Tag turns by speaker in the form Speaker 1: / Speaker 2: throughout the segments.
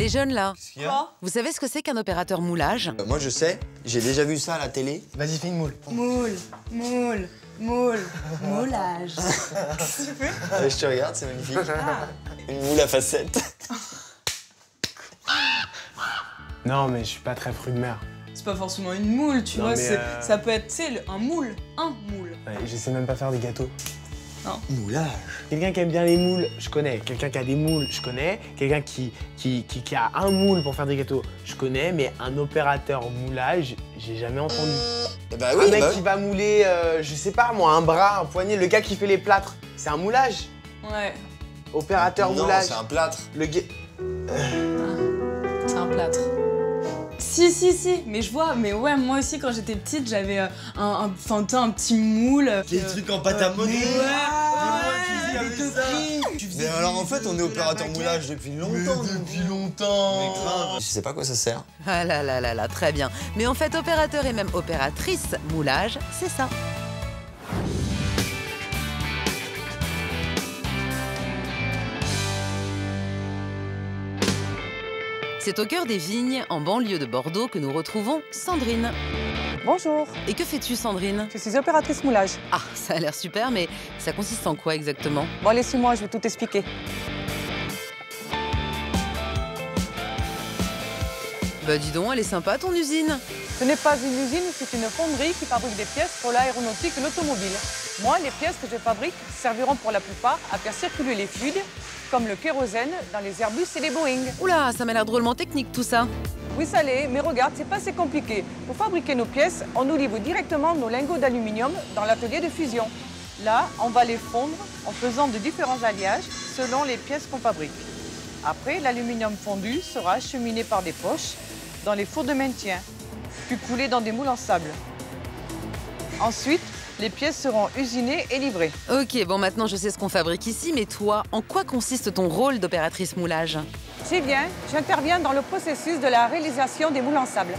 Speaker 1: les jeunes là,
Speaker 2: Qu'est-ce qu'il y a?
Speaker 1: vous savez ce que c'est qu'un opérateur moulage?
Speaker 3: Moi je sais, j'ai déjà vu ça à la télé.
Speaker 2: Vas-y, fais une moule.
Speaker 4: Moule, moule, moule, moulage.
Speaker 3: Je te regarde, c'est magnifique. Une moule à facettes.
Speaker 2: Non, mais je suis pas très fruit de mer.
Speaker 4: C'est pas forcément une moule, tu
Speaker 2: Non,
Speaker 4: vois,
Speaker 2: mais,
Speaker 4: ça peut être, tu sais, un moule.
Speaker 2: Ouais, je sais même pas faire des gâteaux.
Speaker 3: Moulage.
Speaker 2: Quelqu'un qui aime bien les moules, je connais. Quelqu'un qui a des moules, je connais. Quelqu'un qui a un moule pour faire des gâteaux, je connais. Mais un opérateur moulage, j'ai jamais entendu.
Speaker 3: Bah oui,
Speaker 2: Un mec
Speaker 3: bah
Speaker 2: qui
Speaker 3: oui.
Speaker 2: va mouler, je sais pas moi, un bras, un poignet. Le gars qui fait les plâtres, c'est un moulage.
Speaker 4: Ouais,
Speaker 2: Opérateur
Speaker 3: Non,
Speaker 2: moulage.
Speaker 3: c'est un plâtre.
Speaker 2: Le gars...
Speaker 4: c'est un plâtre. Si, mais je vois, mais ouais, moi aussi quand j'étais petite, j'avais un petit moule.
Speaker 3: Les trucs en pâte à modeler.
Speaker 4: Ouais,
Speaker 3: Mais alors en fait, on est opérateur moulage depuis longtemps. Depuis longtemps. Mais grave. Je sais pas à quoi ça sert.
Speaker 1: Ah là là là là, très bien. Mais en fait, opérateur et même opératrice moulage, c'est ça. C'est au cœur des vignes, en banlieue de Bordeaux, que nous retrouvons Sandrine.
Speaker 5: Bonjour,
Speaker 1: Et que fais-tu, Sandrine?
Speaker 5: je suis opératrice moulage.
Speaker 1: Ah, ça a l'air super, mais ça consiste en quoi exactement?
Speaker 5: Bon, laissez-moi, je vais tout expliquer.
Speaker 1: Bah dis donc, elle est sympa ton usine.
Speaker 5: Ce n'est pas une usine, c'est une fonderie qui fabrique des pièces pour l'aéronautique et l'automobile. Moi, les pièces que je fabrique serviront pour la plupart à faire circuler les fluides, comme le kérosène dans les Airbus et les Boeing.
Speaker 1: Oula, ça m'a l'air drôlement technique tout ça.
Speaker 5: Oui, ça l'est, mais regarde, c'est pas assez compliqué. Pour fabriquer nos pièces, on nous livre directement nos lingots d'aluminium dans l'atelier de fusion. Là, on va les fondre en faisant de différents alliages selon les pièces qu'on fabrique. Après, l'aluminium fondu sera acheminé par des poches dans les fours de maintien, puis coulé dans des moules en sable. Ensuite, les pièces seront usinées et livrées.
Speaker 1: Ok, bon maintenant je sais ce qu'on fabrique ici, mais toi, en quoi consiste ton rôle d'opératrice moulage?
Speaker 5: C'est bien, j'interviens dans le processus de la réalisation des moules en sable.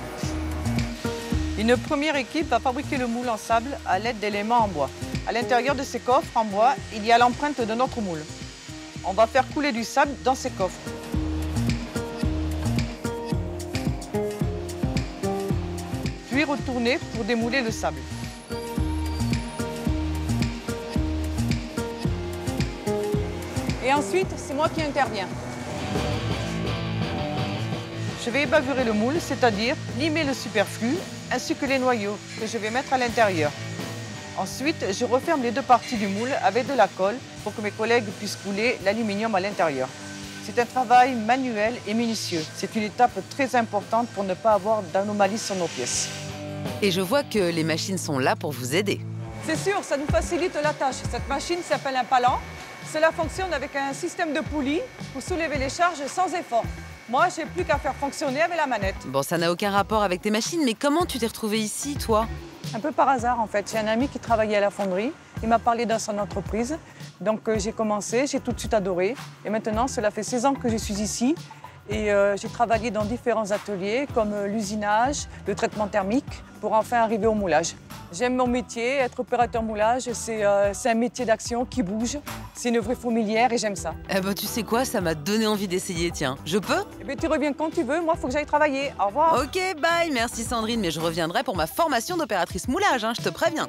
Speaker 5: Une première équipe va fabriquer le moule en sable à l'aide d'éléments en bois. À l'intérieur de ces coffres en bois, il y a l'empreinte de notre moule. On va faire couler du sable dans ces coffres. Puis retourner pour démouler le sable. Et ensuite, c'est moi qui interviens. Je vais ébavurer le moule, c'est-à-dire limer le superflu, ainsi que les noyaux que je vais mettre à l'intérieur. Ensuite, je referme les deux parties du moule avec de la colle pour que mes collègues puissent couler l'aluminium à l'intérieur. C'est un travail manuel et minutieux. C'est une étape très importante pour ne pas avoir d'anomalies sur nos pièces.
Speaker 1: Et je vois que les machines sont là pour vous aider.
Speaker 5: C'est sûr, ça nous facilite la tâche. Cette machine s'appelle un palan. Cela fonctionne avec un système de poulies pour soulever les charges sans effort. Moi, j'ai plus qu'à faire fonctionner avec la manette.
Speaker 1: Bon, ça n'a aucun rapport avec tes machines, mais comment tu t'es retrouvée ici, toi?
Speaker 5: Un peu par hasard, en fait. J'ai un ami qui travaillait à la fonderie. Il m'a parlé dans son entreprise. Donc, j'ai commencé, j'ai tout de suite adoré. Et maintenant, cela fait 16 ans que je suis ici. Et j'ai travaillé dans différents ateliers, comme l'usinage, le traitement thermique, pour enfin arriver au moulage. J'aime mon métier, être opérateur moulage, c'est un métier d'action qui bouge. C'est une vraie fourmilière et j'aime ça.
Speaker 1: Eh ben, tu sais quoi, ça m'a donné envie d'essayer, tiens. Je peux?
Speaker 5: Eh bien, tu reviens quand tu veux. Moi, il faut que j'aille travailler. Au revoir.
Speaker 1: Ok, bye, merci Sandrine, mais je reviendrai pour ma formation d'opératrice moulage, hein, je te préviens.